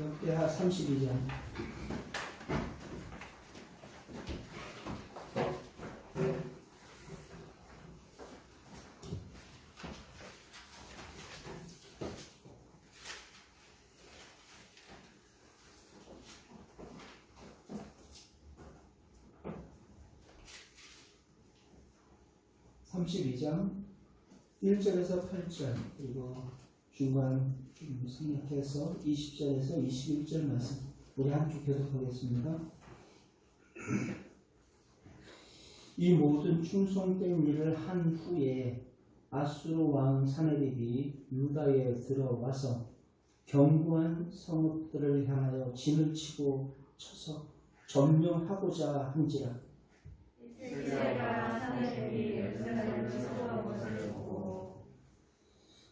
역대하 32장. (32장) 1절에서 8절 그리고 중간 생략해서 20절에서 21절 말씀 우리 함께 교독하겠습니다. 이 모든 충성된 일을 한 후에 아수르 왕 사네립이 유다에 들어와서 견고한 성읍들을 향하여 진을 치고 쳐서 점령하고자 한지라.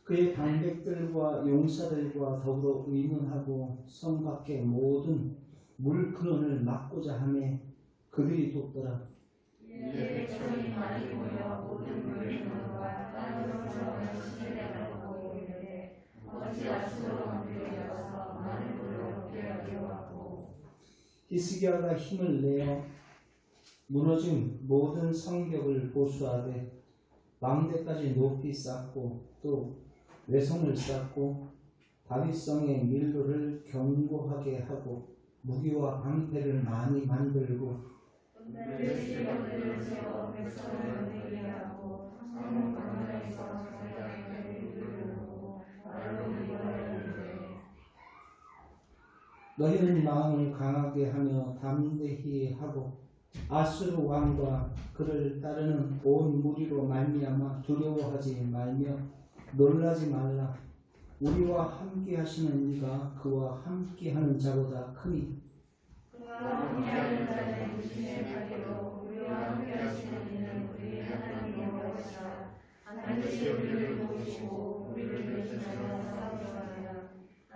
그의 방백들과 용사들과 더불어 의논하고 성 밖의 모든 물 근원을 막고자 하매 그들이 돕더라. 이에 백성이 많이 모여 모든 물 근원과 땅으로 들어가는 시내를 보고 이르되 어찌 아수르 왕들이 와서 많은 물을 얻게 하려고. 히스기야가 힘을 내어 무너진 모든 성벽을 보수하되 망대까지 높이 쌓고 또 외성을 쌓고 다윗성의 밀로를 견고하게 하고 무기와 방패를 많이 만들고 시력들을 세워 백성을 되게 하고 성문 광야에서 자기의 이르고 말로 이르되 너희는 마음을 강하게 하며 담대히 하고 아수르 왕과 그를 따르는 온 무리로 말미암아 두려워하지 말며 놀라지 말라. 우리와 함께 하시는 이가 그와 함께 하는 자보다 크니 그와 함께하는 자는 주님의 자리로 우리와 함께하시는 이는 우리 하나님 여호와시라. 반드시 우리를 도우시고 우리를 대신하여 싸우시느니라.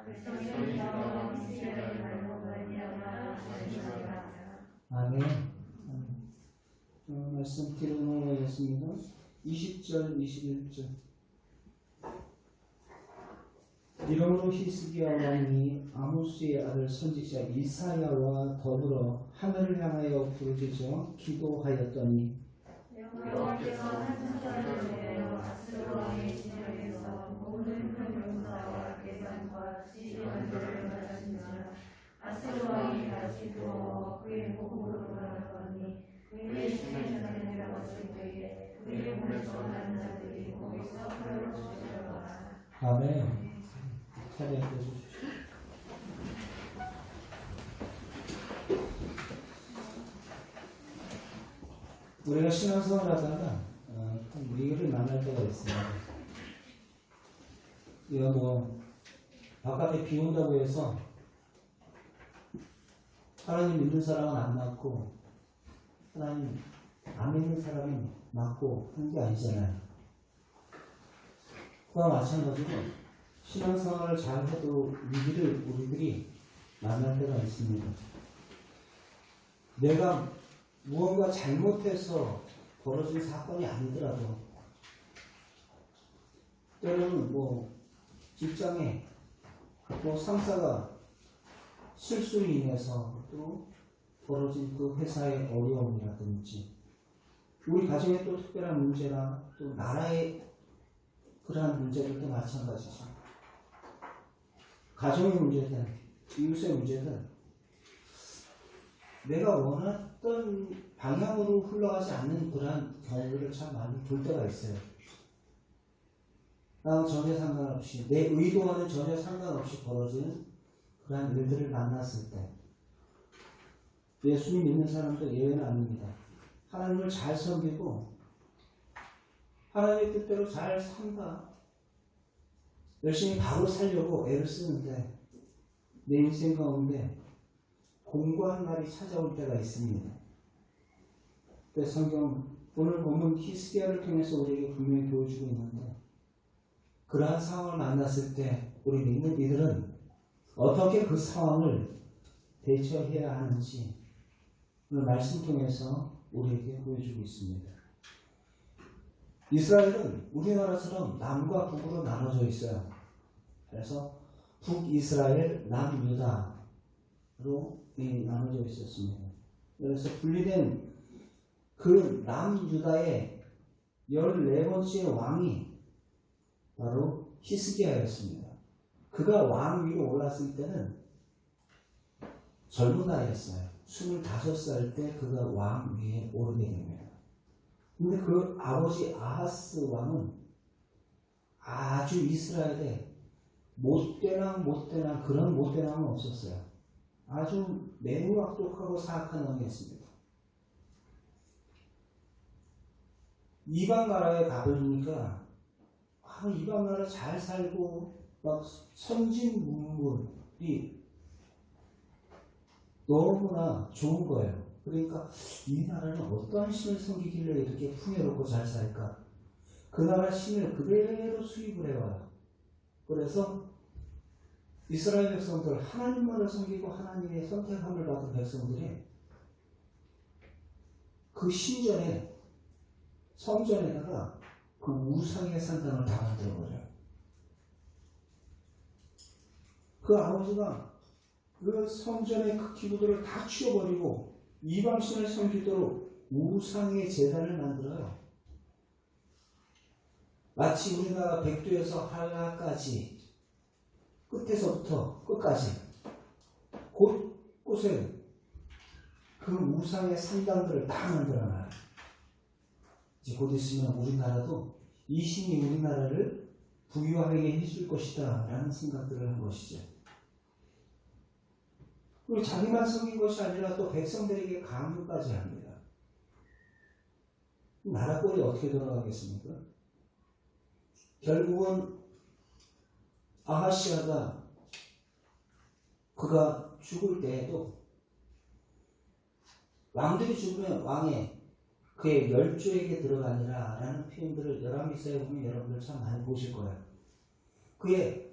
백성이 나와 이스라엘 말로 말미암아 하시느니라. 아멘. 말씀 뒤로 넘어가겠습니다. 20절 21절 이러므로 히스기야 왕이 아모스의 아들 선지자 이사야와 더불어 하늘을 향하여 부르짖어 기도하였더니 여호와께서 한 천사를 보내어 아수르 왕의 진영에서 모든 큰 용사와 대장과 지휘관들을 말하시니라. 아수르 왕이 다시 두어 그의 목으로 돌아가더니 그의 신의 전에 내려왔을 때에 그의 몸에서 난 자들이 거기서 풀어 주시더라. 아멘. 자리에 앉으십시오. 우리가 신앙생활 하다가 위기를 만날 때가 있습니다. 이거 뭐 바깥에 비 온다고 해서 하나님 믿는 사람은 안 맞고 하나님 안 믿는 사람이 맞고 하는 게 아니잖아요. 그와 마찬가지로 신앙생활을 잘해도 위기를 우리들이 만날 때가 있습니다. 내가 무언가 잘못해서 벌어진 사건이 아니더라도 때로는 뭐 직장에 뭐 상사가 실수로 인해서 또 벌어진 그 회사의 어려움이라든지 우리 가정에 또 특별한 문제나 또 나라의 그러한 문제들도 마찬가지죠. 가정의 문제든 이웃의 문제든 내가 원했던 방향으로 흘러가지 않는 그러한 경우를 참 많이 볼 때가 있어요. 나랑 전혀 상관없이 내 의도와는 전혀 상관없이 벌어지는 그러한 일들을 만났을 때 예수님 믿는 사람도 예외는 아닙니다. 하나님을 잘 섬기고 하나님의 뜻대로 잘 산다. 열심히 바로 살려고 애를 쓰는데 내 인생 가운데 공고한 날이 찾아올 때가 있습니다. 그때 성경 오늘 본문 히스기야를 통해서 우리에게 분명히 보여주고 있는데 그러한 상황을 만났을 때 우리 믿는 이들은 어떻게 그 상황을 대처해야 하는지 오늘 말씀 통해서 우리에게 보여주고 있습니다. 이스라엘은 우리나라처럼 남과 북으로 나눠져 있어요. 그래서 북이스라엘, 남유다로 나눠져 있었습니다. 그래서 분리된 그 남유다의 14번째 왕이 바로 히스기야였습니다. 그가 왕 위로 올랐을 때는 젊은 나이였어요. 25살 때 그가 왕 위에 오르게 됩니다. 근데 그 아버지 아하스 왕은 아주 이스라엘에 못되나 그런 못되남은 없었어요. 아주 매우 악독하고 사악한 왕이었습니다. 이방 나라에 가보니까 이방 나라 잘 살고 막 선진문물이 너무나 좋은 거예요. 그러니까 이 나라는 어떠한 신을 섬기길래 이렇게 풍요롭고 잘 살까? 그 나라 신을 그대로 수입을 해와요. 그래서 이스라엘 백성들, 하나님만을 섬기고 하나님의 선택함을 받은 백성들이 그 신전에, 성전에다가 그 우상의 산당을 다 만들어버려요. 그 아버지가 그 성전의 그 기구들을 다 치워버리고 이방신을 섬기도록 우상의 제단을 만들어요. 마치 우리나라 백두에서 한라까지 끝에서부터 끝까지 곳곳에 그 우상의 산당들을 다 만들어놔요. 이제 곧 있으면 우리나라도 이 신이 우리나라를 부유하게 해줄 것이다 라는 생각들을 한 것이죠. 그리고 자기만 섬긴 것이 아니라 또 백성들에게 강요까지 합니다. 나라 꼴이 어떻게 돌아가겠습니까? 결국은 아하시아가 그가 죽을 때에도 왕들이 죽으면 왕의 그의 멸조에게 들어가니라 라는 표현들을 열왕기서에 보면 여러분들 참 많이 보실 거예요. 그의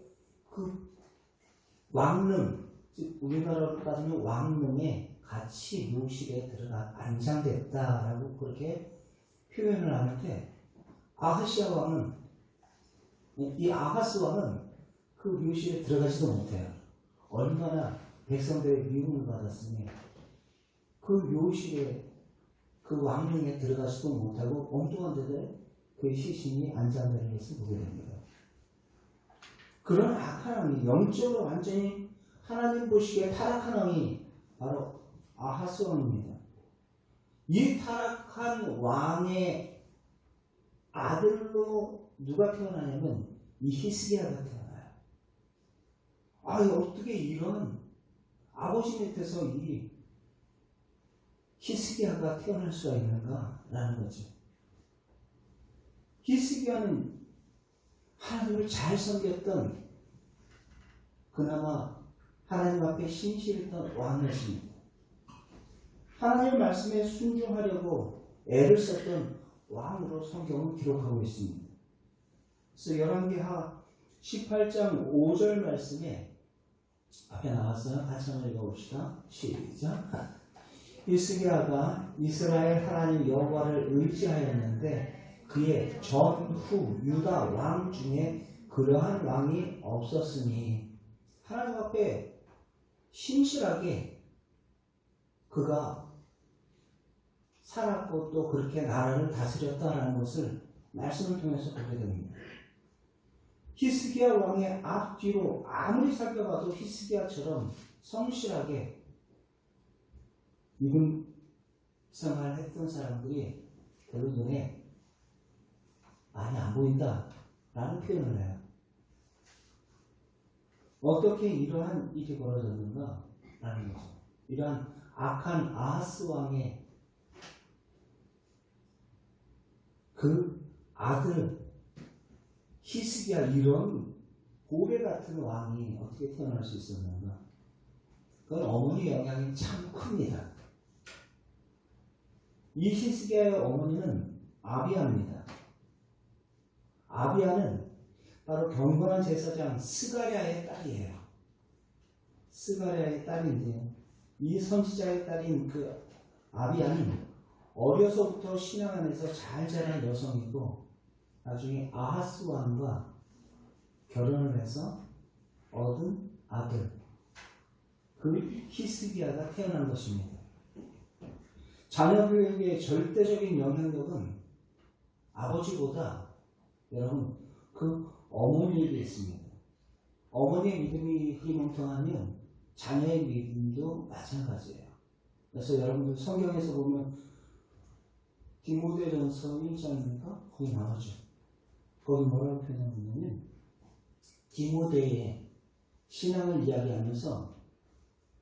그 왕릉, 우리나라로 따지면 왕릉에 같이 묘실에 들어가 안장됐다라고 그렇게 표현을 하는데, 아하시아 왕은, 이 아하스 왕은 그 묘실에 들어가지도 못해요. 얼마나 백성들의 미움을 받았으니 그 묘실에, 그 왕릉에 들어가지도 못하고 엉뚱한 데에 그 시신이 안장되는 것을 보게 됩니다. 그런 악한 왕이, 영적으로 완전히 하나님 보시기에 타락한 왕이 바로 아하스 왕입니다. 이 타락한 왕의 아들로 누가 태어나냐면 이 히스기야가 태어나요. 어떻게 이런 아버지 밑에서 이 히스기야가 태어날 수가 있는가? 라는 거죠. 히스기야는 하나님을 잘 섬겼던, 그나마 하나님 앞에 신실했던 왕이었습니다. 하나님의 말씀에 순종하려고 애를 썼던 왕으로 성경은 기록하고 있습니다. 그래서 열왕기하 18장 5절 말씀에 앞에 나왔어요. 같이 한번 읽어봅시다. 시작. 히스기야가 이스라엘 하나님 여호와를 의지하였는데 그의 전후 유다 왕 중에 그러한 왕이 없었으니, 하나님 앞에 신실하게 그가 살았고 또 그렇게 나라를 다스렸다라는 것을 말씀을 통해서 보게 됩니다. 히스기야 왕의 앞뒤로 아무리 살펴봐도 히스기야처럼 성실하게 믿음 생활을 했던 사람들이 별로 눈에 많이 안 보인다라는 표현을 해요. 어떻게 이러한 일이 벌어졌는가? 라는 거죠. 이러한 악한 아하스 왕의 그 아들 히스기야, 이런 고래 같은 왕이 어떻게 태어날 수 있었는가? 그건 어머니 영향이 참 큽니다. 이 히스기야의 어머니는 아비야입니다. 아비야는 바로 경건한 제사장 스가랴의 딸이에요. 스가랴의 딸인데, 이 선지자의 딸인 그 아비야는 어려서부터 신앙 안에서 잘 자란 여성이고, 나중에 아하스 왕과 결혼을 해서 얻은 아들, 그 히스기야가 태어난 것입니다. 자녀 교육의 절대적인 영향력은 아버지보다 여러분 그 어머니에게 있습니다. 어머니의 믿음이 희망통하면 자녀의 믿음도 마찬가지예요. 그래서 여러분들 성경에서 보면 디모데전서 1장입니까? 거기 나오죠. 거기 뭐라고 표현하냐면 디모데의 신앙을 이야기하면서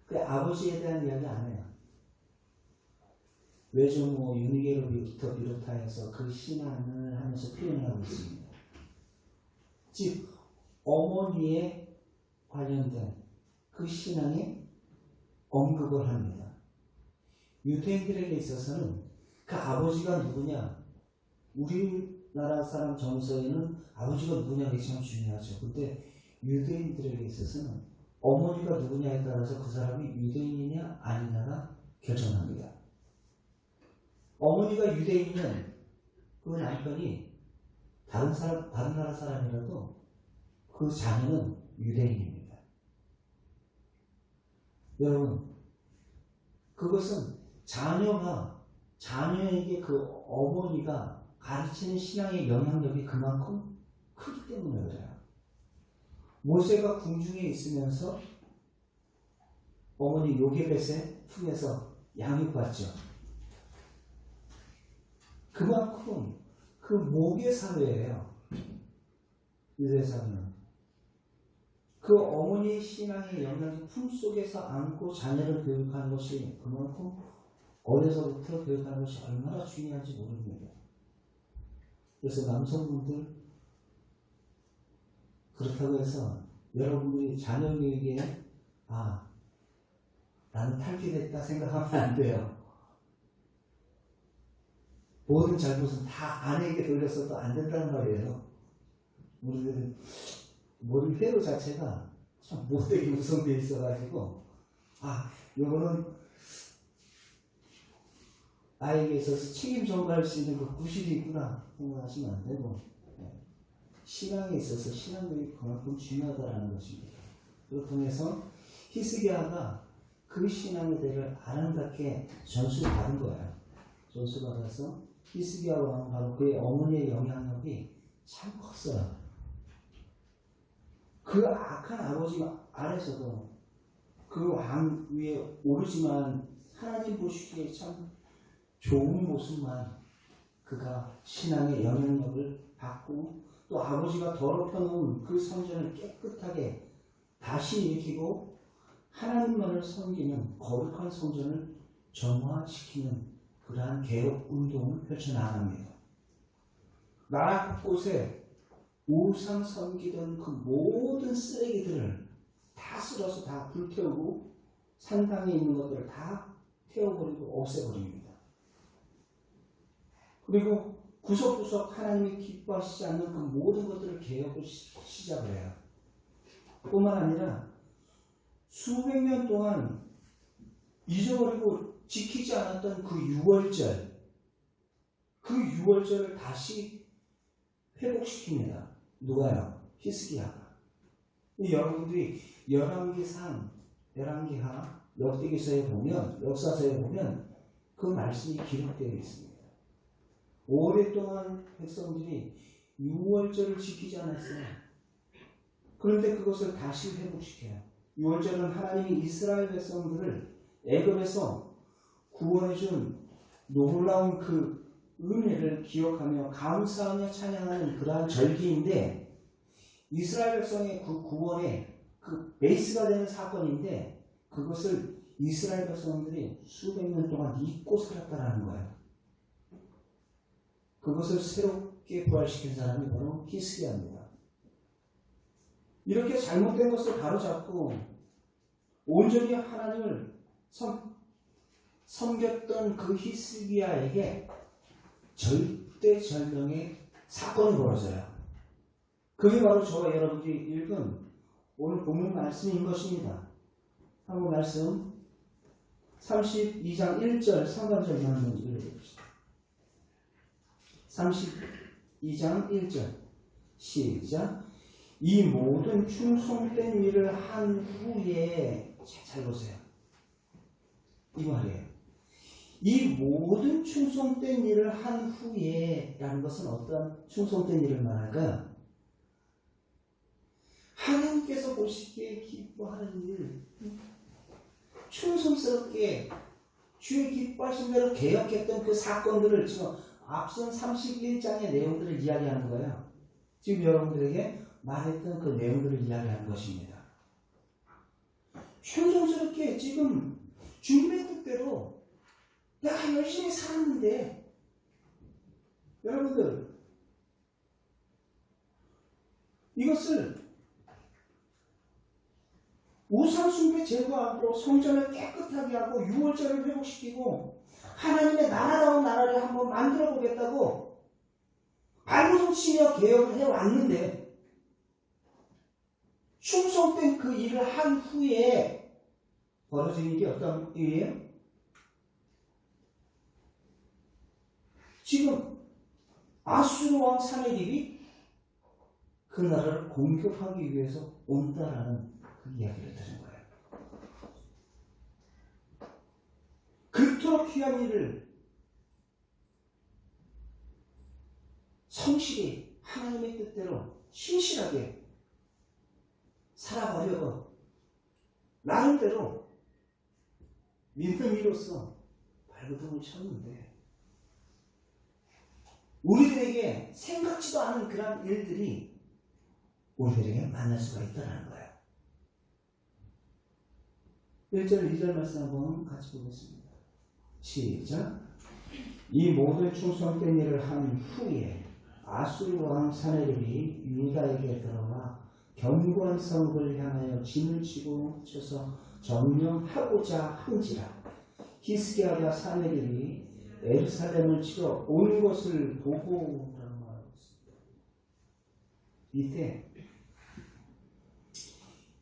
그 아버지에 대한 이야기 안 해요. 외조모 유니게로부터 비롯하여서 그 신앙을 하면서 표현하고 있습니다. 즉 어머니에 관련된 그 신앙에 언급을 합니다. 유대인들에게 있어서는 그 아버지가 누구냐, 우리나라 사람 정서에는 아버지가 누구냐 이게 참 중요하죠. 근데 유대인들에게 있어서는 어머니가 누구냐에 따라서 그 사람이 유대인이냐 아니냐가 결정합니다. 어머니가 유대인이면 그 남편이 다른 나라 사람이라도 그 자녀는 유대인입니다. 여러분, 그것은 자녀에게 그 어머니가 가르치는 신앙의 영향력이 그만큼 크기 때문에 그래요. 모세가 궁중에 있으면서 어머니 요게벳의 품에서 양육받죠. 그만큼 그 모계 사회예요. 유대 사회는. 그 어머니의 신앙의 영향이 품속에서 안고 자녀를 교육하는 것이 그만큼 어려서부터 교육하는 것이 얼마나 중요한지 모릅니다. 그래서 남성분들 그렇다고 해서 여러분들이 자녀 교육에 나는 탈피됐다 생각하면 안 돼요. 모든 잘못은 다 아내에게 돌렸어도 안 된다는 말이에요. 우리들은 머리 회로 자체가 참 못되게 구성되어 있어가지고 요거는 아이에게 있어서 책임 전가할 수 있는 그 구실이 있구나 생각하시면 안 되고 신앙에 있어서 신앙교육이 그만큼 중요하다는 것입니다. 그걸 통해서 히스기야가 그 신앙의 대를 아름답게 전수를 받은 거예요. 전수받아서 히스기야 왕은 바로 그의 어머니의 영향력이 참 컸어요. 그 악한 아버지 아래서도 그 왕 위에 오르지만 하나님 보시기에 참 좋은 모습만 그가 신앙의 영향력을 받고 또 아버지가 더럽혀 놓은 그 성전을 깨끗하게 다시 일으키고 하나님만을 섬기는 거룩한 성전을 정화시키는 그러한 개혁 운동을 펼쳐나갑니다. 나라 곳곳에 우상 섬기던 그 모든 쓰레기들을 다 쓸어서 다 불태우고 산당에 있는 것들을 다 태워버리고 없애버립니다. 그리고 구석구석 하나님이 기뻐하시지 않는 그 모든 것들을 개혁을 시작을 해요. 뿐만 아니라 수백 년 동안 잊어버리고 지키지 않았던 그 유월절, 그 유월절을 다시 회복시킵니다. 누가요? 히스기야가. 여러분들이 열왕기상, 열왕기하, 역대기서에 보면, 역사서에 보면 그 말씀이 기록되어 있습니다. 오랫동안 백성들이 유월절을 지키지 않았어요. 그런데 그것을 다시 회복시켜요. 유월절은 하나님이 이스라엘 백성들을 애굽에서 구원해준 놀라운 그 은혜를 기억하며 감사하며 찬양하는 그러한 절기인데 이스라엘 백성의 그 구원의 그 베이스가 되는 사건인데 그것을 이스라엘 백성들이 수백 년 동안 잊고 살았다는 거예요. 그것을 새롭게 부활시킨 사람이 바로 히스기야입니다. 이렇게 잘못된 것을 바로잡고 온전히 하나님을 섬겼던 그 히스기야에게 절대절명의 사건이 벌어져요. 그게 바로 저와 여러분들이 읽은 오늘 본문 말씀인 것입니다. 한번 말씀 32장 1절 상관절만 한번 읽어봅시다. 32장 1절 시작. 이 모든 충성된 일을 한 후에 잘 보세요. 이 말이에요. 이 모든 충성된 일을 한 후에 라는 것은 어떠한 충성된 일을 말할까요? 하나님께서 보시기에 기뻐하는 일, 충성스럽게 주의 기뻐하신 대로 개혁했던 그 사건들을 지금 앞선 31장의 내용들을 이야기하는 거예요. 지금 여러분들에게 말했던 그 내용들을 이야기하는 것입니다. 충성스럽게 지금 주님의 뜻대로 내가 열심히 살았는데, 여러분들 이것을 우상숭배 제거하고 성전을 깨끗하게 하고 유월절을 회복시키고 하나님의 나라다운 나라를 한번 만들어 보겠다고 발버둥치며 개혁을 해왔는데, 충성된 그 일을 한 후에 벌어진 일이 어떤 일이에요? 지금 아수르 왕 사내립이 그 나라를 공격하기 위해서 온다라는 그 이야기를 들은 거예요. 그토록 귀한 일을 성실히 하나님의 뜻대로 신실하게 살아가려고 나름대로 믿는 이로서 발버둥을 쳤는데, 우리들에게 생각지도 않은 그런 일들이 우리들에게 만날 수가 있다는 거예요. 1절, 2절 말씀 한번 같이 보겠습니다. 시작. 이 모든 충성된 일을 한 후에 아수르 왕 사내립이 유다에게 들어와 견고한 성읍을 향하여 진을 치고 쳐서 점령하고자 한지라. 히스기야가 사내립이 예루살렘을 치러 온 것을 보고 라고 말하고 있습니다. 밑에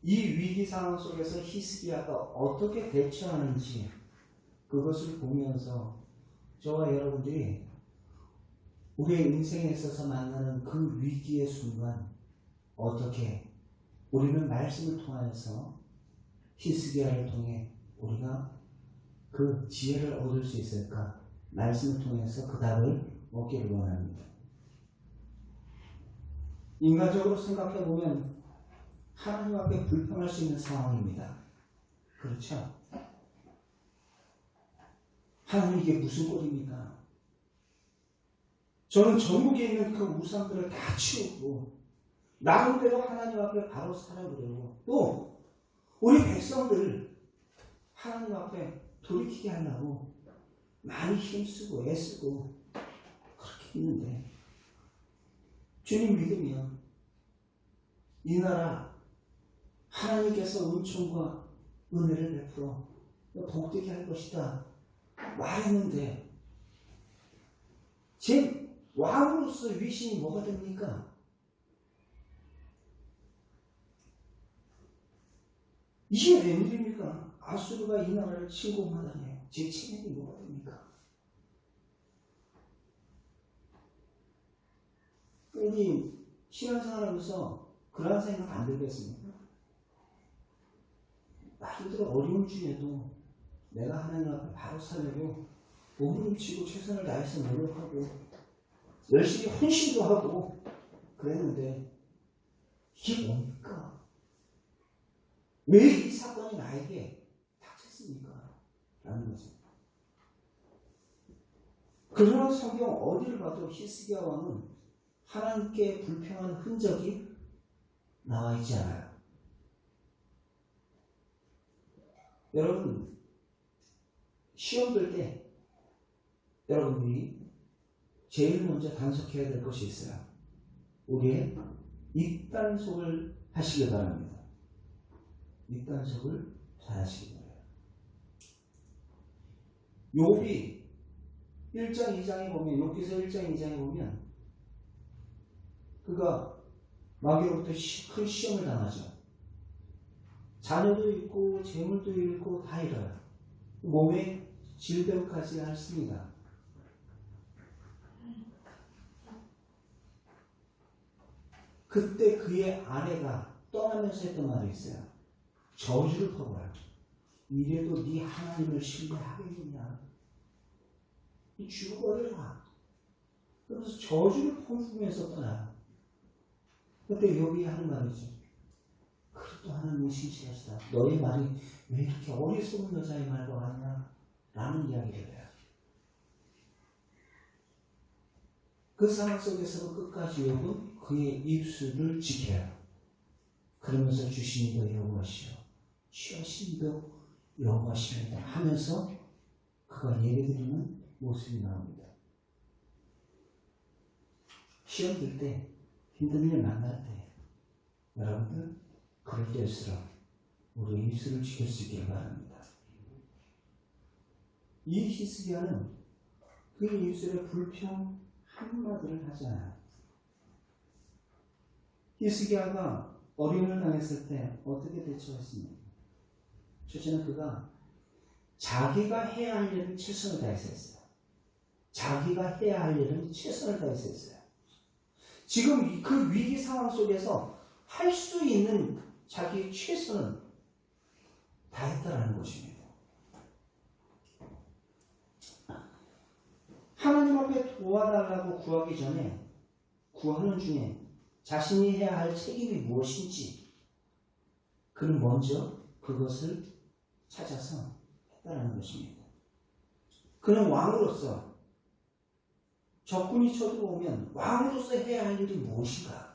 이 위기 상황 속에서 히스기야가 어떻게 대처하는지 그것을 보면서 저와 여러분들이 우리의 인생에 있어서 만나는 그 위기의 순간 어떻게 우리는 말씀을 통하여서 히스기야를 통해 우리가 그 지혜를 얻을 수 있을까? 말씀을 통해서 그 답을 얻기를 원합니다. 인간적으로 생각해 보면 하나님 앞에 불평할 수 있는 상황입니다. 그렇죠? 하나님 이게 무슨 꼴입니까? 저는 전국에 있는 그 우상들을 다 치우고 나름대로 하나님 앞에 바로 살아보려고, 또 우리 백성들을 하나님 앞에 돌이키게 하려고 많이 힘쓰고 애쓰고 그렇게 있는데, 주님 믿으면 이 나라 하나님께서 은총과 은혜를 베풀어 복되게 할 것이다 말했는데, 제 왕으로서 위신이 뭐가 됩니까? 이게 웬일입니까? 아수르가 이 나라를 침공하다니 제 체면이 뭐가 됩니까? 우리 신앙생활하면서 그런 생각 안 들겠습니까? 나름대로 어려운 중에도 내가 하나님 앞에 바로 살려고 몸부림치고 최선을 다해서 노력하고 열심히 헌신도 하고 그랬는데, 이게 뭡니까? 왜 이 사건이 나에게 닥쳤습니까? 라는 거죠. 그러나 성경 어디를 봐도 히스기야 왕은 하나님께 불평한 흔적이 나와 있지 않아요. 여러분, 시험 볼 때 여러분이 제일 먼저 단속해야 될 것이 있어요. 우리의 입단속을 하시기 바랍니다. 입단속을 잘 하시기 바랍니다. 욥이 1장 2장에 보면, 욥기서 1장 2장에 보면 그가 마귀로부터 큰 시험을 당하죠. 자녀도 잃고 재물도 잃고 다 잃어요. 몸에 질병까지 앓습니다. 그때 그의 아내가 떠나면서 했던 말이 있어요. 저주를 퍼부어요. 이래도 네 하나님을 신뢰하겠느냐? 죽어버려라. 그래서 저주를 퍼부으면서 떠나요. 그때 욥이 하는 말이지. 그래도 하나님은 신실하시다. 너의 말이 왜 이렇게 어리석은 여자의 말과 같냐? 라는 이야기를 해요. 그 상황 속에서 끝까지 욥은 그의 입술을 지켜요. 그러면서 주신이도 여호와시요 취하신이도 여호와십니다 하면서 그가 예배드리는 모습이 나옵니다. 시험 들 때, 힘든 일 만날 때 여러분들 그럴 때일수록 우리의 입술을 지킬 수 있기를 바랍니다. 이 히스기야는 그 입술에 불평 한마디를 하지 않아요. 히스기야가 어려움을 당했을 때 어떻게 대처했습니까? 첫째는 그가 자기가 해야 할 일은 최선을 다해서 했어요. 자기가 해야 할 일은 최선을 다해서 했어요. 지금 그 위기 상황 속에서 할 수 있는 자기의 최선은 다했다라는 것입니다. 하나님 앞에 도와달라고 구하기 전에 구하는 중에 자신이 해야 할 책임이 무엇인지 그는 먼저 그것을 찾아서 했다는 것입니다. 그는 왕으로서 적군이 쳐들어오면 왕으로서 해야 할 일이 무엇인가?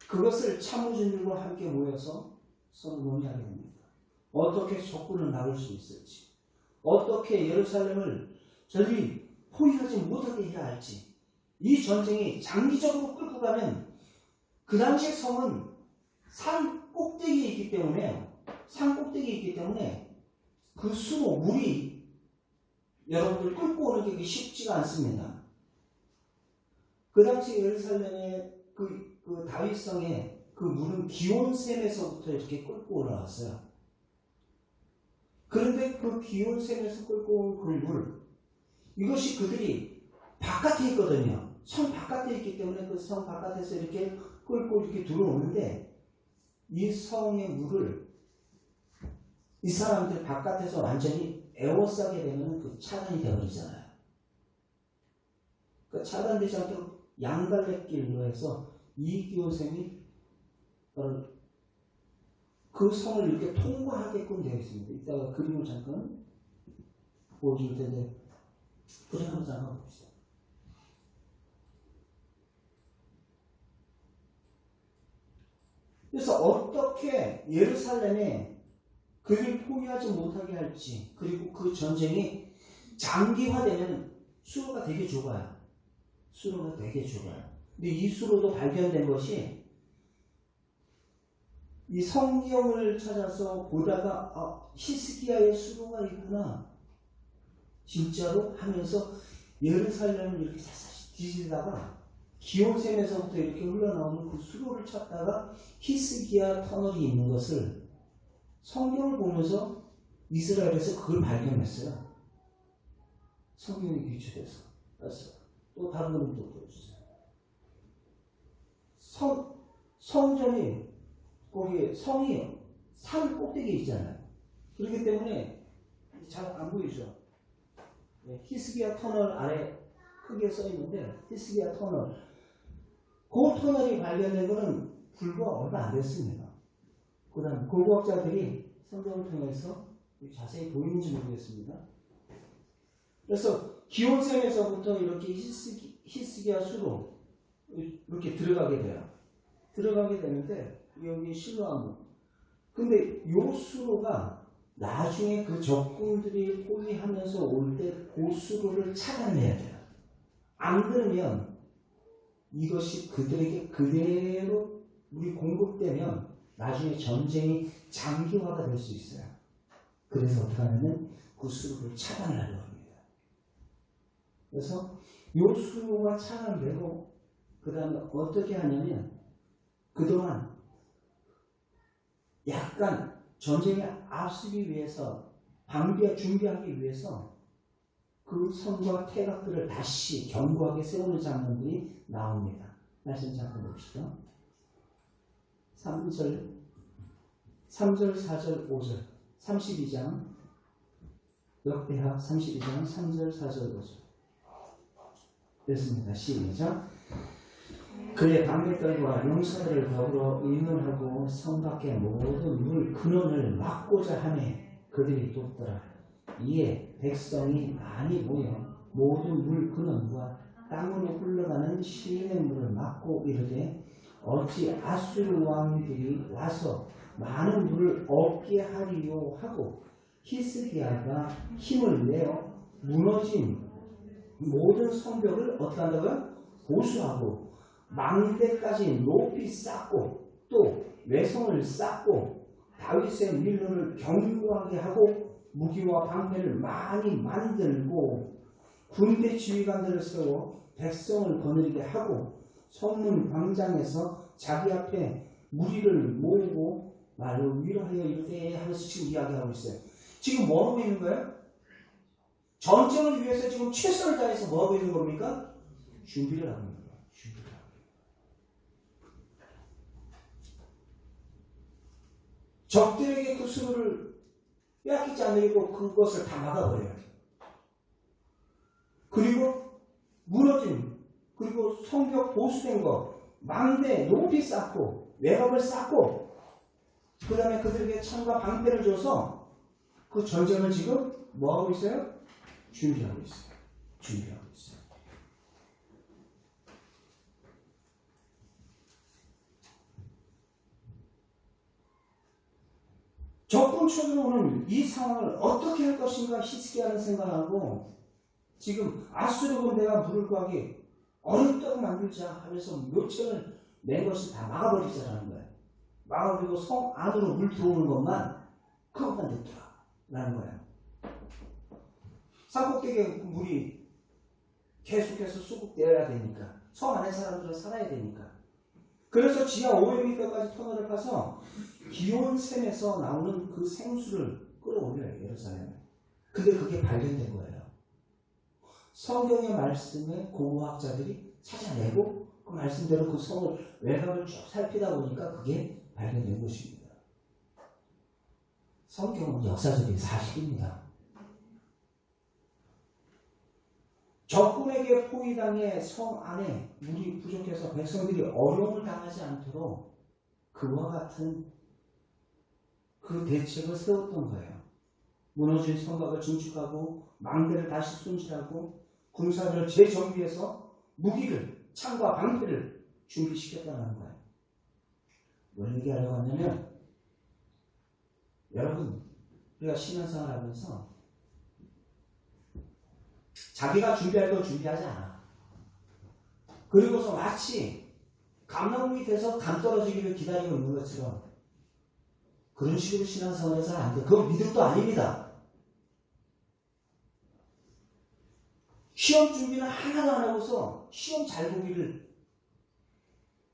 그것을 참모진들과 함께 모여서 서로 논의하게 됩니다. 어떻게 적군을 막을 수 있을지, 어떻게 예루살렘을 저들이 포위하지 못하게 해야 할지, 이 전쟁이 장기적으로 끌고 가면 그 당시의 성은 산 꼭대기에 있기 때문에 그 수로 물이 여러분들 끌고 오는 게 쉽지가 않습니다. 그 당시 예루살렘의 그 다윗성의 그 물은 기온샘에서부터 이렇게 끌고 올라왔어요. 그런데 그 기온샘에서 끌고 온 그 물, 이것이 그들이 바깥에 있거든요. 성 바깥에 있기 때문에 그 성 바깥에서 이렇게 끌고 이렇게 들어오는데 이 성의 물을 이 사람들 바깥에서 완전히 에워싸게 되면 그 차단이 되어버리잖아요. 그 차단되지 않도록 양갈래길로 해서 이 기온샘이 그 성을 이렇게 통과하게끔 되어 있습니다. 이따가 그림을 잠깐 보여줄 텐데 그림 한번 잠깐 봅시다. 그래서 어떻게 예루살렘에 그를 포위하지 못하게 할지, 그리고 그 전쟁이 장기화되면 수로가 되게 좁아요. 근데 이 수로도 발견된 것이 이 성경을 찾아서 보다가 히스기야의 수로가 있구나 진짜로 하면서 예루살렘을 이렇게 사사시 뒤지다가 기온샘에서부터 이렇게 흘러나오는 그 수로를 찾다가 히스기야 터널이 있는 것을 성경을 보면서 이스라엘에서 그걸 발견했어요. 성경에 기초돼서. 또 다른 놈도 보여주세요. 성전이 거기 성이 산 꼭대기에 있잖아요. 그렇기 때문에 잘 안 보이죠. 히스기야 터널 아래 크게 써 있는데 히스기야 터널. 그 터널이 발견된 것은 불과 얼마 안 됐습니다. 그 다음 고고학자들이 성경을 통해서 자세히 보이는지 모르겠습니다. 그래서 기온샘에서부터 이렇게 히스기야 수로 이렇게 들어가게 돼요. 들어가게 되는데 여기 실로암. 근데 요 수로가 나중에 그 적군들이 포위하면서 올 때 그 수로를 차단해야 돼요. 안 그러면 이것이 그들에게 그대로 물이 공급되면 나중에 전쟁이 장기화가 될 수 있어요. 그래서 어떻게 하냐면 그 수로를 차단하려고 합니다. 그래서 요 수로가 차단되고 그 다음에 어떻게 하냐면 그동안 약간 전쟁에 앞서기 위해서 준비하기 위해서 그 성과 태각들을 다시 견고하게 세우는 장면들이 나옵니다. 말씀 잠깐 봅시다. 3절, 4절, 5절, 32장, 역대하 32장 3절, 4절, 5절. 됐습니다. 시작. 그의 방백들과 용사들을 더불어 의논하고 성 밖의 모든 물 근원을 막고자 하매 그들이 돕더라. 이에 백성이 많이 모여 모든 물 근원과 땅으로 흘러가는 시냇물을 막고 이르되 어찌 아수르 왕들이 와서 많은 물을 얻게 하리요 하고 히스기야가 힘을 내어 무너진 모든 성벽을 어떻게 한다고요? 보수하고 망대까지 높이 쌓고 또 외성을 쌓고 다윗의 밀로를 견고하게 하고 무기와 방패를 많이 만들고 군대 지휘관들을 세워 백성을 거느리게 하고 성문 광장에서 자기 앞에 무리를 모으고 말로 위로하여 이르되 하면서 지금 이야기하고 있어요. 지금 뭐 하고 있는 거예요? 전쟁을 위해서 지금 최선을 다해서 뭐 하고 있는 겁니까? 준비를 하고 있는 거예요. 준비를 하고. 적들에게 그 수를 빼앗기지 않으려고 그것을 다 막아버려요. 그리고 무너진, 그리고 성벽 보수된 거, 망대 높이 쌓고 외곽을 쌓고 그 다음에 그들에게 창과 방패를 줘서 그 전쟁을 지금 뭐 하고 있어요? 준비하고 있어요. 준비하고 있어요. 적군 쳐들어오는 이 상황을 어떻게 할 것인가 히스기야는 생각하고 지금 아수르 군대가 물을 구하기 어렵다고 만들자 하면서 묘책을 낸 것을 다 막아버리자라는 거예요. 막아버리고 성 안으로 물 들어오는 것만 그것만 냅두라라는 거예요. 산꼭대기에 물이 계속해서 수급되어야 되니까 성 안에 사람들은 살아야 되니까 그래서 지하 500m까지 터널을 파서 기온샘에서 나오는 그 생수를 끌어올려요. 예루살렘에. 근데 그게 발견된 거예요. 성경의 말씀에 고고학자들이 찾아내고 그 말씀대로 그 성을 외곽을 쭉 살피다 보니까 그게 발견된 것입니다. 성경은 역사적인 사실입니다. 적군에게 포위당해 성 안에 물이 부족해서 백성들이 어려움을 당하지 않도록 그와 같은 그 대책을 세웠던 거예요. 무너진 성곽을 증축하고 망대를 다시 손질하고 군사들을 재정비해서 무기를, 창과 방패를 준비시켰다는 거예요. 뭘 얘기하려고 하냐면 여러분 우리가 신앙생활 하면서 자기가 준비할 걸 준비하지 않아. 그리고서 마치 감나무이 돼서 감 떨어지기를 기다리고 있는 것처럼 그런 식으로 신앙생활에서는 안 돼. 그건 믿음도 아닙니다. 시험 준비는 하나도 안 하고서 시험 잘 보기를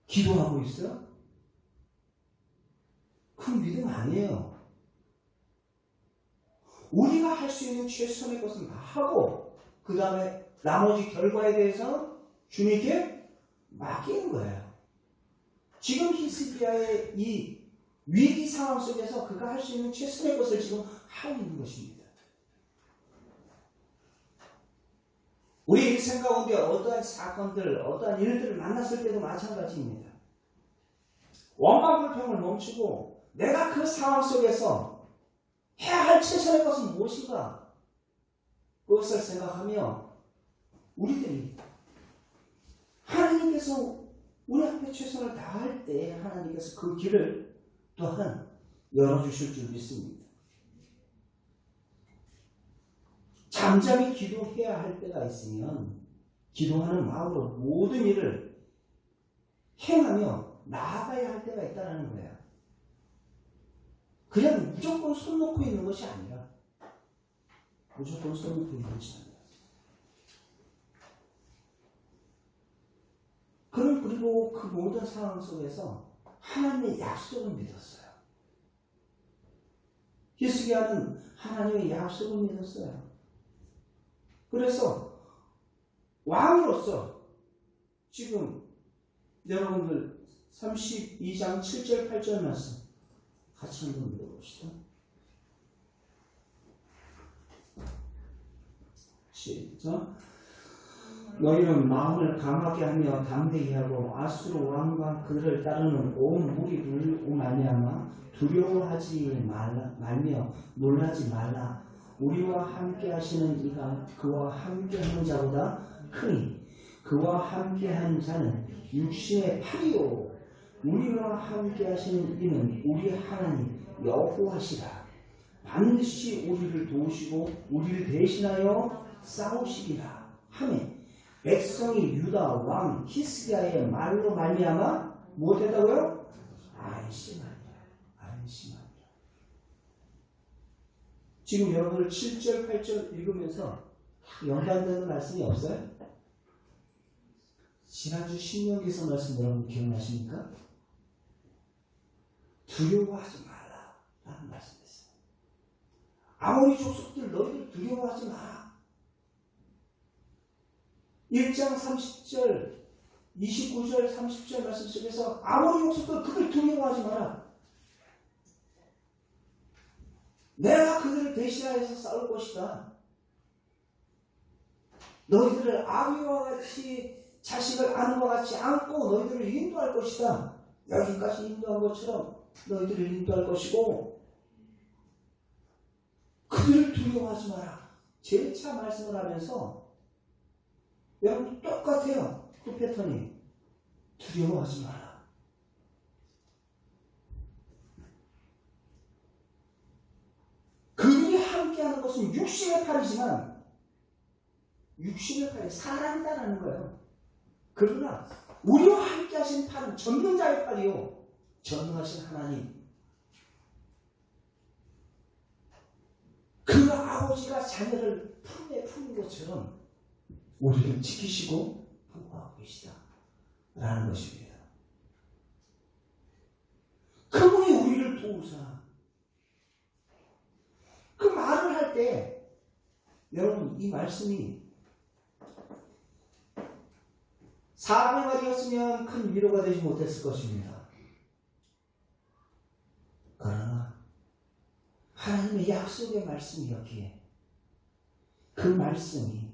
기도하고 있어요? 그건 믿음 아니에요. 우리가 할 수 있는 최선의 것은 다 하고 그 다음에 나머지 결과에 대해서 주님께 맡기는 거예요. 지금 히스기야의 이 위기 상황 속에서 그가 할 수 있는 최선의 것을 지금 하고 있는 것입니다. 우리 인생 가운데 어떠한 사건들, 어떠한 일들을 만났을 때도 마찬가지입니다. 원망불평을 멈추고 내가 그 상황 속에서 해야 할 최선의 것은 무엇인가? 그것을 생각하며 우리들이 하나님께서 우리 앞에 최선을 다할 때 하나님께서 그 길을 또한 열어주실 줄 믿습니다. 잠잠히 기도해야 할 때가 있으면 기도하는 마음으로 모든 일을 행하며 나아가야 할 때가 있다는 거예요. 그냥 무조건 손 놓고 있는 것이 아니라 무조건 손 놓고 있는 것이 아니라 그리고 그 모든 상황 속에서 하나님의 약속을 믿었어요. 히스기야는 하나님의 약속을 믿었어요. 그래서 왕으로서 지금 여러분들 32장 7절 8절 말씀 같이 한번 읽어봅시다. 시작. 너희는 마음을 강하게 하며 담대히 하고 아수르 왕과 그를 따르는 온 무리를 말미암아 두려워하지 말며 놀라지 말라. 우리와 함께 하시는 이가 그와 함께 하는 자보다 크니 그와 함께 하는 자는 육신의 팔이요 우리와 함께 하시는 이는 우리 하나님 여호와시라. 반드시 우리를 도우시고 우리를 대신하여 싸우시리라 하매 백성이 유다 왕 히스기야의 말로 말미암아 무엇했다고요? 안심하리라. 안심하리라. 지금 여러분들 7절 8절 읽으면서 연관되는 말씀이 없어요? 지난주 신명기서 말씀 여러분 기억나십니까? 두려워하지 마라 라는 말씀이었어요. 아모리 족속들 너희들 두려워하지 마라. 1장 30절 29절 30절 말씀 속에서 아모리 족속들 그들 두려워하지 마라. 내가 그들을 대신하여서 싸울 것이다. 너희들을 아비와 같이 자식을 아는과 같이 안고 너희들을 인도할 것이다. 여기까지 인도한 것처럼 너희들을 인도할 것이고 그들을 두려워하지 마라. 재차 말씀을 하면서 여러분 똑같아요. 그 패턴이 두려워하지 마라. 그들이 함께하는 것은 육신의 팔이지만 육신의 팔이 사람이다라는 거예요. 그러나 우리와 함께 하신 팔은 전능자의 팔이요 전능하신 하나님. 그 아버지가 자녀를 품에 품은 것처럼 우리를 지키시고 보호하고 계시다 라는 것입니다. 그분이 우리를 도우사. 그 말을 할 때 여러분 이 말씀이 사람의 말이었으면 큰 위로가 되지 못했을 것입니다. 그러나 하나님의 약속의 말씀이었기에 그 말씀이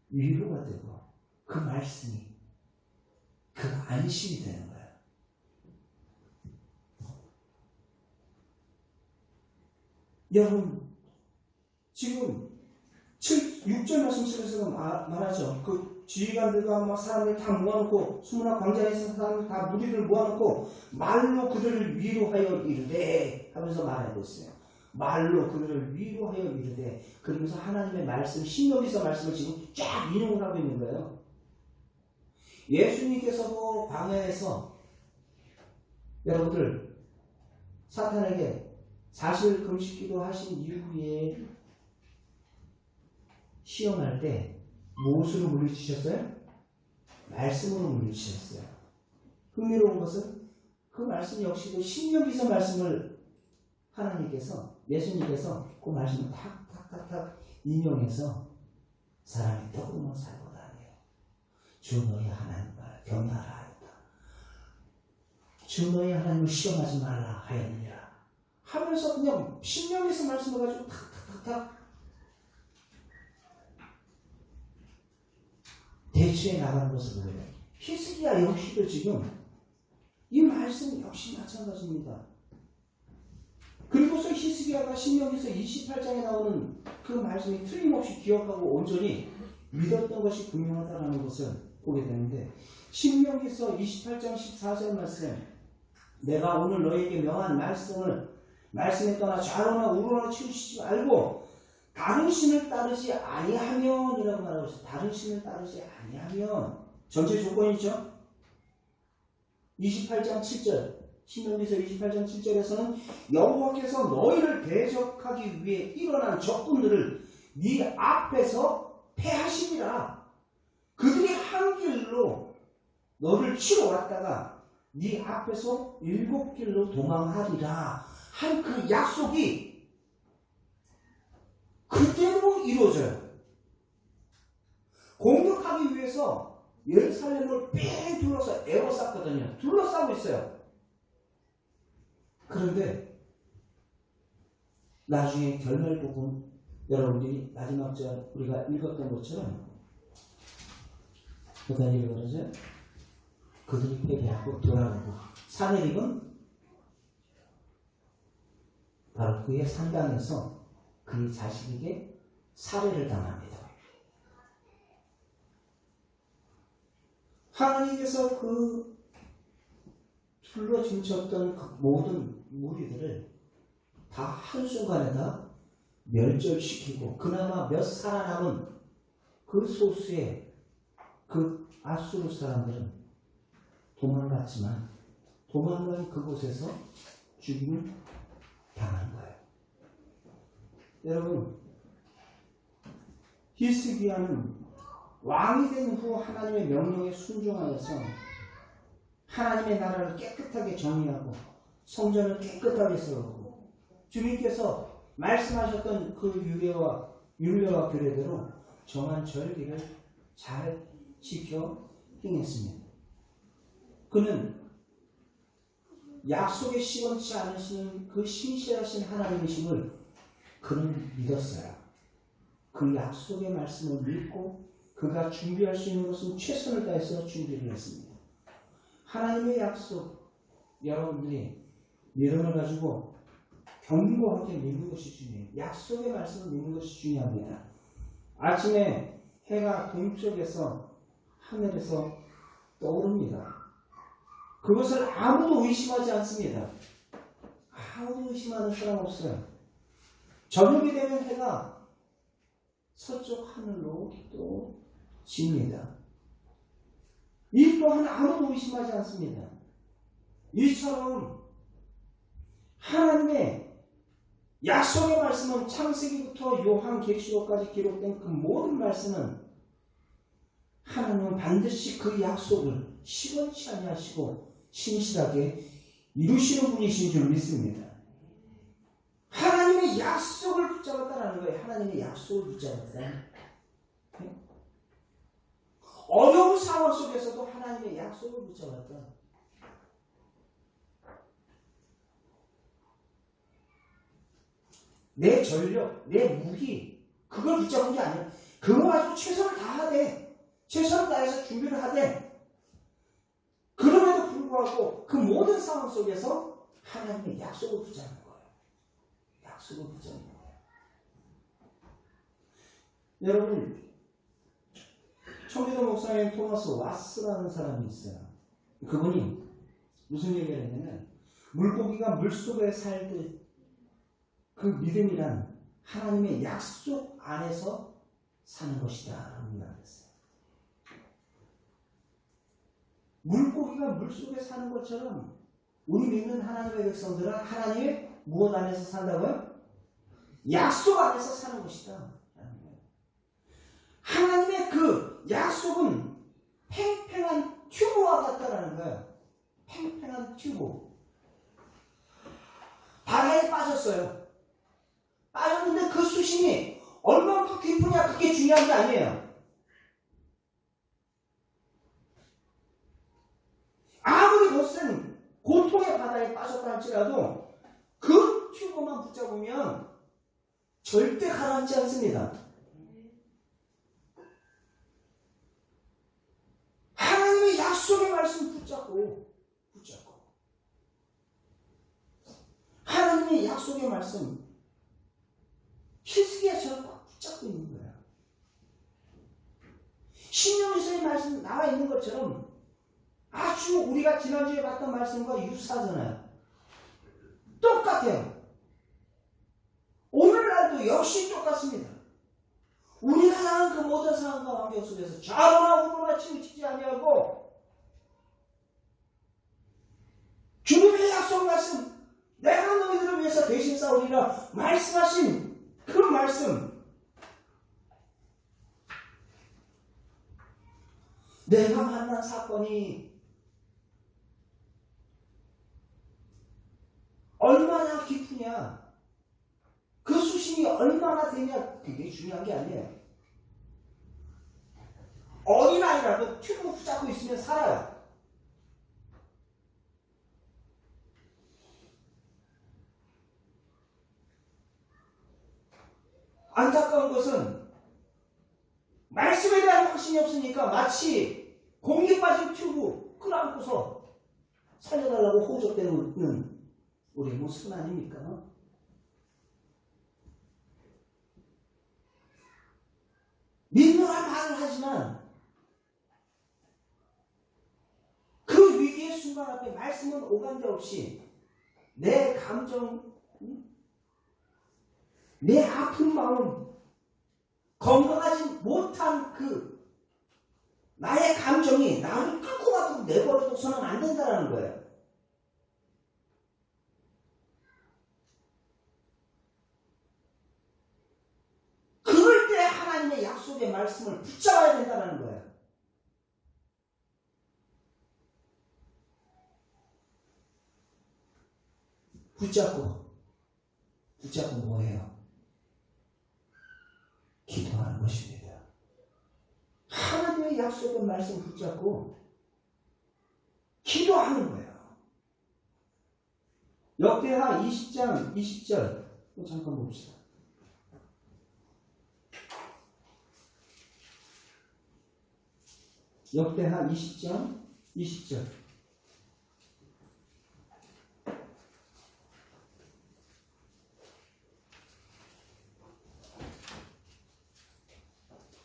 위로가 되고 그 말씀이 그 안심이 되는 거예요. 여러분 지금 6절 말씀 속에서 말하죠. 그 지휘관들과 막 사람을 다 모아놓고 수문학 광장에서 사람을 다 무리를 모아놓고 말로 그들을 위로하여 이르되 하면서 말하고 있어요. 말로 그들을 위로하여 이르되. 그러면서 하나님의 말씀 신명기서 말씀을 지금 쫙 인용을 하고 있는 거예요. 예수님께서도 광야에서 여러분들 사탄에게 40일 금식기도 하신 이후에 시험할 때 무엇으로 물리치셨어요? 말씀으로 물리치셨어요. 흥미로운 것은 그 말씀 역시도 신명기서 말씀을 하나님께서 예수님께서 그 말씀을 탁탁탁탁 인용해서 사람이 떡으로 살고다 하네요. 주 너희 하나님과 경외하라 하였다. 주 너희 하나님을 시험하지 말라 하였느니라 하면서 그냥 신명기서 말씀을 가지고 탁탁탁탁 대처해 나가는 것을 보여요. 히스기야 역시도 지금 이 말씀 역시 마찬가지입니다. 그리고서 히스기야가 신명기서 28장에 나오는 그 말씀이 틀림없이 기억하고 온전히 믿었던 것이 분명하다는 것을 보게 되는데 신명기서 28장 14절 말씀 내가 오늘 너에게 명한 말씀에 떠나 좌로나 우로나 치우치지 말고 다른 신을 따르지 아니하면 이라고 말하고 있어요. 다른 신을 따르지 아니하면 전체 조건이죠. 28장 7절 신명기서 28장 7절에서는 여호와께서 너희를 대적하기 위해 일어난 적군들을 네 앞에서 패하시리라. 그들이 한 길로 너를 치러 왔다가 네 앞에서 7길로 도망하리라 한 그 약속이 그대로 이루어져요. 공격하기 위해서 예루살렘을 삥 둘러서 에워쌌거든요. 둘러싸고 있어요. 그런데 나중에 결말 부분 여러분들이 마지막 절 우리가 읽었던 것처럼 어떤 일이 벌어져요? 그들이 패배하고 돌아가고 사내립은 바로 그의 상당에서 그의 자식에게 살해를 당합니다. 하나님께서 그 둘러짐쳤던 그 모든 무리들을 다 한순간에 다 멸절시키고 그나마 몇 살아남은 그 소수의 그 아수르 사람들은 도망갔지만 도망간 그곳에서 죽임을 당한 거예요. 여러분, 히스기야는 왕이 된 후 하나님의 명령에 순종하여서 하나님의 나라를 깨끗하게 정리하고 성전을 깨끗하게 세우고 주님께서 말씀하셨던 그 율례와 규례대로 정한 절기를 잘 지켜 행했습니다. 그는 약속에 시원치 않으시는 그 신실하신 하나님이심을 그는 믿었어요. 그 약속의 말씀을 믿고 그가 준비할 수 있는 것은 최선을 다해서 준비를 했습니다. 하나님의 약속, 여러분들이 믿음을 가지고 견고하게 믿는 것이 중요해요. 약속의 말씀을 믿는 것이 중요합니다. 아침에 해가 동쪽에서 하늘에서 떠오릅니다. 그것을 아무도 의심하지 않습니다. 아무도 의심하는 사람 없어요. 저녁이 되면 해가 서쪽 하늘로 또 집니다. 이 또한 아무도 의심하지 않습니다. 이처럼 하나님의 약속의 말씀은 창세기부터 요한계시록까지 기록된 그 모든 말씀은 하나님은 반드시 그 약속을 시원치 아니하시고 신실하게 이루시는 분이신 줄 믿습니다. 하나님의 약속을 붙잡았다라는 거예요. 하나님의 약속을 붙잡았다. 어려운 상황 속에서도 하나님의 약속을 붙잡았다. 내 전력, 내 무기, 그걸 붙잡은 게 아니야. 그거 가지고 최선을 다하되, 최선을 다해서 준비를 하되, 그럼에도 불구하고 그 모든 상황 속에서 하나님의 약속을 붙잡는 거예요. 약속을 붙잡는 거예요. 여러분, 청교도 목사님 토마스 와스라는 사람이 있어요. 그분이 무슨 얘기를 했냐면, 물고기가 물속에 살듯 그 믿음이란 하나님의 약속 안에서 사는 것이다 라고 말했어요. 물고기가 물속에 사는 것처럼 우리 믿는 하나님의 백성들은 하나님의 무엇 안에서 산다고요? 약속 안에서 사는 것이다. 하나님의 그 약속은 팽팽한 튜브와 같다라는 거예요. 팽팽한 튜브. 바다에 빠졌어요. 빠졌는데 그 수심이 얼마나 깊으냐 그게 중요한 게 아니에요. 아무리 거센 고통의 바다에 빠졌다 할지라도 그 튜브만 붙잡으면 절대 가라앉지 않습니다. 하나님의 약속의 말씀 붙잡고 하나님의 약속의 말씀 히스기야처럼 꽉 붙잡고 있는 거야. 신명기서의 말씀 나와 있는 것처럼 아주 우리가 지난주에 봤던 말씀과 유사하잖아요. 똑같아요. 오늘날도 역시 똑같습니다. 우리가 당한 그 모든 상황과 환경 속에서 좌로나 우로나 치우치지 아니하고 주님의 약속 말씀, 내가 너희들을 위해서 대신 싸우리라 말씀하신 그 말씀, 내가 만난 사건이 얼마나 깊으냐, 그 수심이 얼마나 되냐, 그게 중요한 게 아니에요. 어린아이라도 튜브 붙잡고 있으면 살아요. 안타까운 것은 말씀에 대한 확신이 없으니까 마치 공기 빠진 튜브 끌어안고서 살려달라고 호적대는 우리 모습은 아닙니까? 민노란 말을 하지만 그 위기의 순간 앞에 말씀은 오간데 없이 내 감정, 내 아픈 마음, 건강하지 못한 그 나의 감정이 나를 끌고 가도 내버려둬서는 안 된다는 거예요. 그럴 때 하나님의 약속의 말씀을 붙잡아야 된다는 거예요. 붙잡고 뭐예요? 기도하는 것입니다. 하나님의 약속의 말씀 붙잡고 기도하는 거예요. 역대하 20장 20절 잠깐 봅시다. 역대하 20장 20절.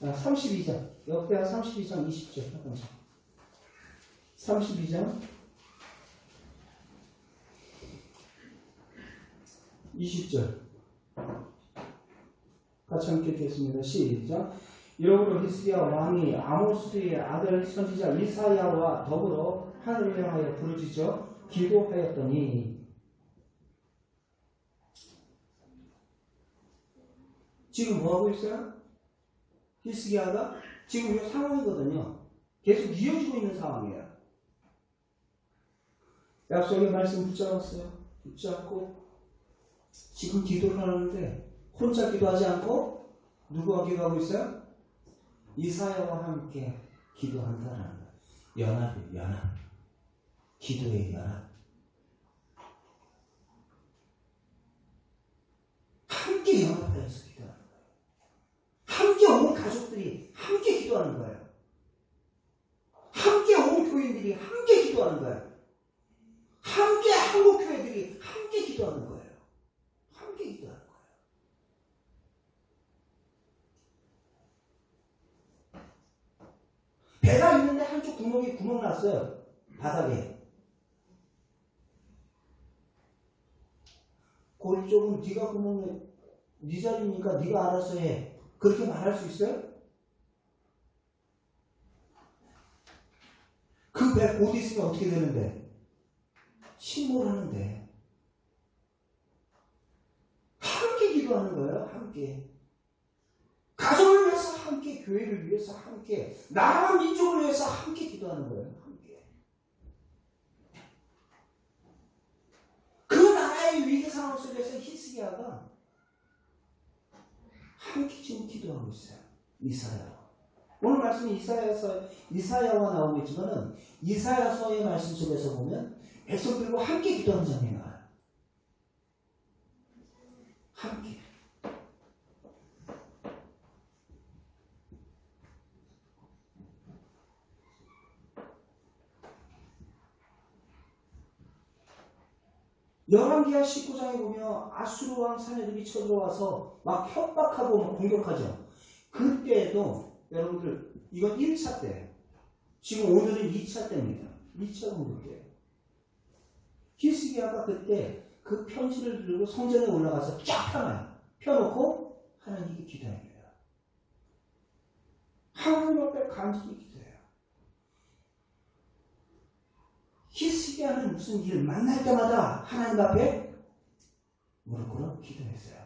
아, 32장. 역대하 32장 20절. 잠깐만. 32장 20절. 같이 함께 읽겠습니다. 시작. 이러므로 히스기야 왕이 아모스의 아들 선지자 이사야와 더불어 하늘을 향하여 부르짖어 기도하였더니, 지금 뭐하고 있어요? 히스기야가 지금 이 상황이거든요. 계속 이어지고 있는 상황이에요. 약속의 말씀 붙잡았어요. 붙잡고 지금 기도를 하는데 혼자 기도하지 않고 누구와 기도하고 있어요? 이사야와 함께 기도한다는 거예요. 연합이에요. 연합. 기도의 연합. 함께 연합하여서 기도하는 거예요. 함께 온 가족들이 함께 기도하는 거예요. 함께 온 교인들이 함께 기도하는 거예요. 함께 한국 교회들이 함께 기도하는 거예요. 함께 기도하는 거예요. 배가 있는데 한쪽 구멍에 구멍 났어요. 바닥에. 거기 쪽은 네가 구멍에 네 자리니까 네가 알아서 해. 그렇게 말할 수 있어요? 그 배 곧 있으면 어떻게 되는데? 침몰하는데. 함께 기도하는 거예요. 함께. 가정을 위해서 함께, 교회를 위해서 함께, 나라와 민족을 위해서 함께 기도하는 거예요. 함께. 그 나라의 위기 상황 속에서 히스기야가 함께 지금 기도하고 있어요. 이사야. 오늘 말씀이 이사야와 나오겠지만은 이사야서의 말씀 속에서 보면 백성들과 함께 기도하는 장면이 나와요. 함께. 열왕기하 19장에 보면 아수르 왕 사내들이 쳐들어와서 막 협박하고 막 공격하죠. 그때도 여러분들 이건 1차 때예요. 지금 오늘은 2차 때입니다. 2차 공격 때예요. 히스기야가 그때 그 편지를 들고 성전에 올라가서 쫙 펴놔요. 펴놓고 하나님께 기도해요. 하나님 앞에 간절히 기도해요. 히스기야는 무슨 일을 만날 때마다 하나님 앞에 무릎 꿇어 기도했어요.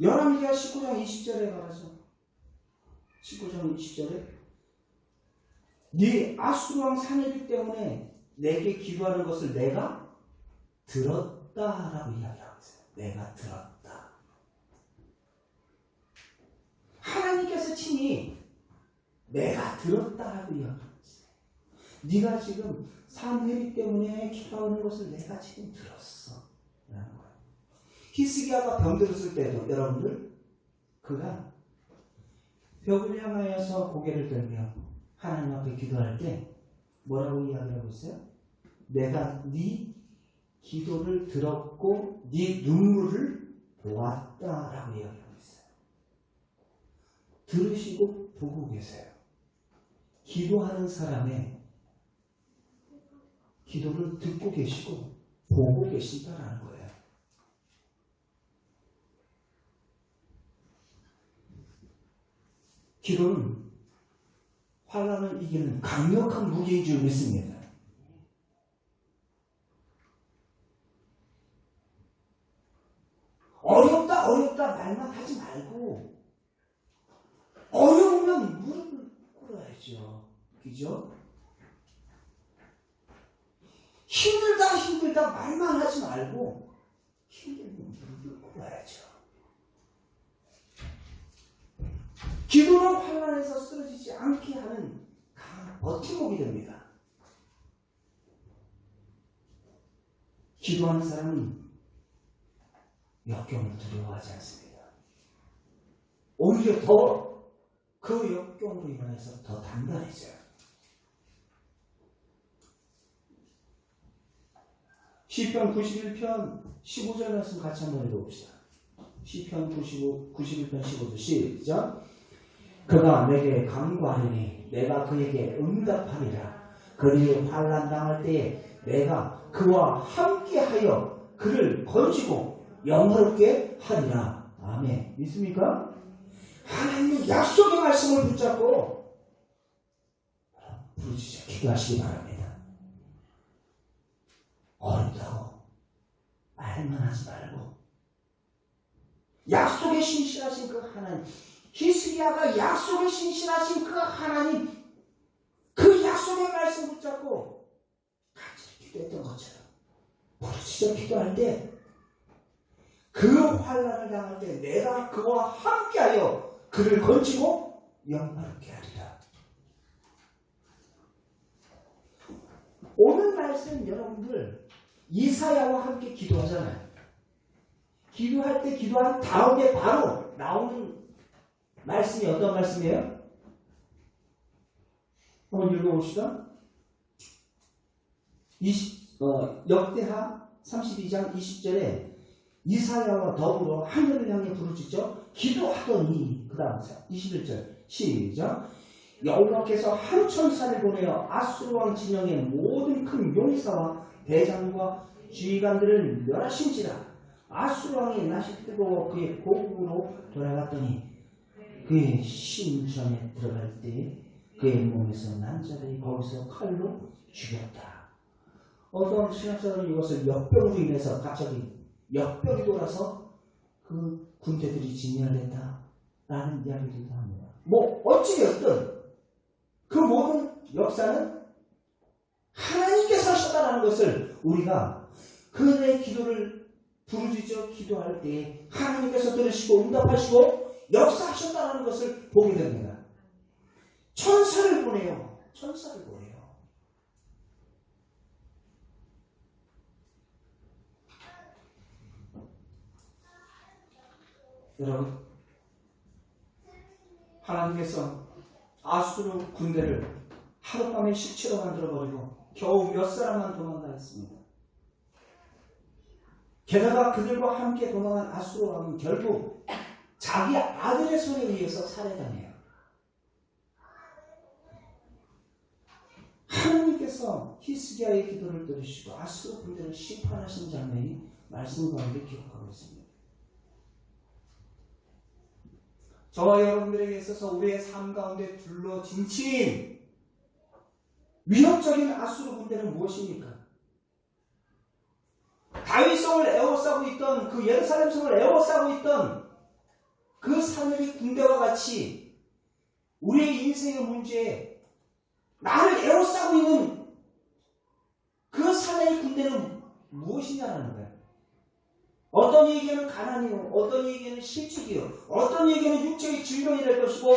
열왕기하 19장 20절에 말하죠. 19장 20절에 네 아수르 왕 사내들 때문에 내게 기도하는 것을 내가 들었다라고 이야기하고 있어요. 내가 들었다. 하나님께서 친히 내가 들었다라고 이야기합니다. 네가 지금 산회리 때문에 기도하는 것을 내가 지금 들었어. 라는 거예요. 히스기야가 병들었을 때도 여러분들 그가 벽을 향하여서 고개를 들며 하나님 앞에 기도할 때 뭐라고 이야기하고 있어요? 내가 네 기도를 들었고 네 눈물을 보았다라고 이야기하고 있어요. 들으시고 보고 계세요. 기도하는 사람의 기도를 듣고 계시고 보고 계신다라는 거예요. 기도는 환난을 이기는 강력한 무기인 줄 믿습니다. 어렵다 말만 하지 말고 어려우면 무릎을 꿇어야죠. 그죠? 힘들다 말만 하지 말고 힘들면 무릎을 꿇어야죠. 기도는 환난에서 쓰러지지 않게 하는 강한 버팀목이 됩니다. 기도하는 사람은 역경을 두려워하지 않습니다. 오히려 더 그 역경으로 인해서 더 단단해져요. 시편 91편 15절 말씀 같이 한번 읽어봅시다. 시편 91편 15절 시작. 그가 내게 간구하리니 내가 그에게 응답하리라. 그들이 환난 당할 때에 내가 그와 함께하여 그를 건지고 영화롭게 하리라. 아멘. 믿습니까? 하나님의 약속의 말씀을 붙잡고 부르짖어 기도하시기 바랍니다. 어렵다고 말만 하지 말고 약속에 신실하신 그 하나님, 히스기야가 약속에 신실하신 그 하나님, 그 약속의 말씀 붙잡고 같이 기도했던 것처럼 부르짖어 기도할 때 그 환난을 당할 때 내가 그와 함께하여 그를 건지고 영화롭게 하리라. 오늘 말씀 여러분들 이사야와 함께 기도하잖아요. 기도할 때 기도한 다음에 바로 나오는 말씀이 어떤 말씀이에요? 한번 읽어봅시다. 역대하 32장 20절에 이사야와 더불어 하늘을 향해 부르짖어 기도하더니 그 다음 21절 시작. 여호와께서 한 천사를 보내어 아수르 왕 진영의 모든 큰 용사와 대장과 지휘관들을 멸하신지라. 아수르 왕이 낯이 뜨거워 그의 고국으로 돌아갔더니 그의 신전에 들어갈 때 그의 몸에서 난 자들이 거기서 칼로 죽였다. 어떤 신학자들은 이것을 역병으로 인해서 갑자기 역병이 돌아서 그 군대들이 진멸됐다라는 이야기들도 합니다. 뭐 어찌되었든 그 모든 역사는 하나님께서 하셨다는 것을 우리가 그들의 기도를 부르짖어 기도할 때 하나님께서 들으시고 응답하시고 역사하셨다는 것을 보게 됩니다. 천사를 보내요. 천사를 보내요. 여러분, 하나님께서 아수르 군대를 하룻밤에 식치로 만들어버리고 겨우 몇 사람만 도망가 있습니다. 게다가 그들과 함께 도망한 아수르 왕은 결국 자기 아들의 손에 의해서 살해당해요. 하나님께서 히스기야의 기도를 들으시고 아수르 군대를 심판하신 장면이 말씀 가운데 기록하고 있습니다. 저와 여러분들에게 있어서 우리의 삶 가운데 둘러진 친 위협적인 아수르 군대는 무엇입니까? 다윗성을 에워싸고 있던 그 예루살렘 성을 에워싸고 있던 그 사내의 군대와 같이 우리의 인생의 문제에 나를 에워싸고 있는 그 사내의 군대는 무엇이냐라는 거예요. 어떤 이에게는 가난이요, 어떤 이에게는 실직이요, 어떤 이에게는 육체의 질병이 될 것이고,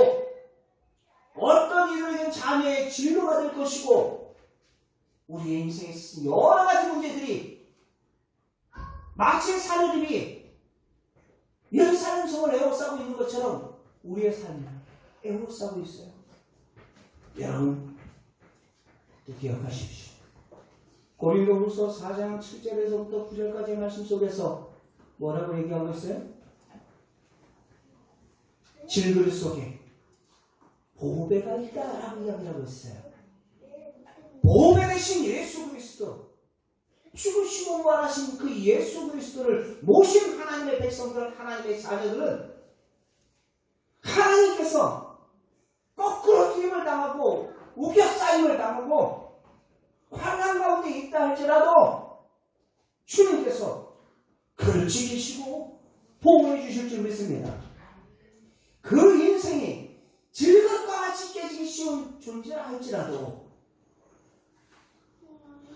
어떤 이들에게는 자녀의 진로가 될 것이고, 우리의 인생에 있어서 여러 가지 문제들이 마치 산후들이 이런 삶성을 에워싸고 있는 것처럼 우리의 삶을 에워싸고 있어요. 여러분, 기억하십시오. 고린도후서 4장 7절에서부터 9절까지의 말씀 속에서 뭐라고 얘기하고 있어요? 질그릇 속에 보배가 있다라고 이야기하고 있어요. 보배 대신 예수 그리스도, 죽으시고 부활하신 그 예수 그리스도를 모신 하나님의 백성들, 하나님의 자녀들은 하나님께서 거꾸로 뒤임을 당하고 우겨싸임을 당하고 환난 가운데 있다 할지라도 주님께서 그를 지키시고 보호해 주실 줄 믿습니다. 그 인생이 즐겁과 같이 깨지기 쉬운 존재라 할지라도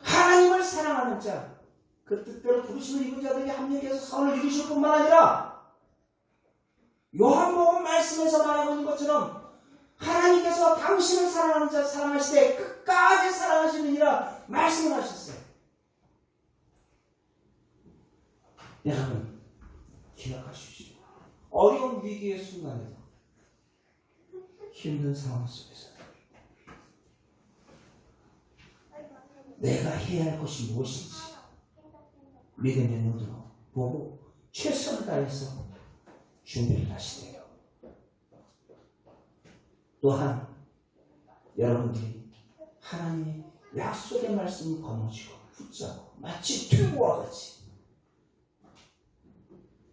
하나님을 사랑하는 자, 그 뜻대로 부르심을 입은 자들에게 합력해서 선을 이루실 뿐만 아니라 요한복음 말씀에서 말하고 있는 것처럼 하나님께서 당신을 사랑하는 자 사랑하실 때 끝까지 사랑하시느니라 말씀을 하셨어요. 여러분, 기억하십시오. 어려운 위기의 순간에도, 힘든 상황 속에서 내가 해야 할 것이 무엇인지 믿음의 눈으로 보고 최선을 다해서 준비를 하시세요. 또한 여러분들이 하나님의 약속의 말씀을 거머쥐고 붙잡고 마치 튜브와 같이,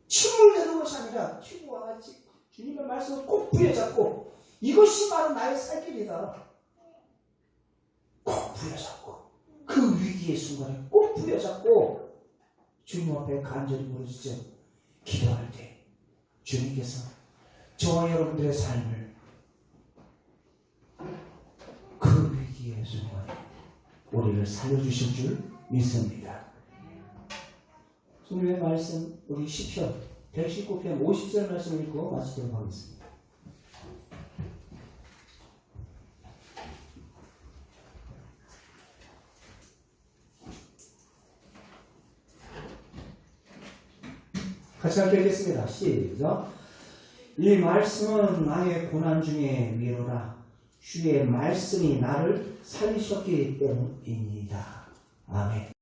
침을 내는 것이 아니라 튜브와 같이 주님의 말씀을 꼭 부여잡고, 이것이 바로 나의 살 길이다. 꼭 부여잡고 그 위기의 순간에 꼭 부여잡고 주님 앞에 간절히 부르짖어 기도할 때 주님께서 저와 여러분들의 삶을 그 위기의 순간에 우리를 살려주실 줄 믿습니다. 주님의 말씀, 우리 시편 119편 50절 말씀을 읽고 마치도록 하겠습니다. 같이 함께 읽겠습니다. 시작. 이 말씀은 나의 고난 중에 위로라. 주의 말씀이 나를 살리셨기 때문입니다. 아멘.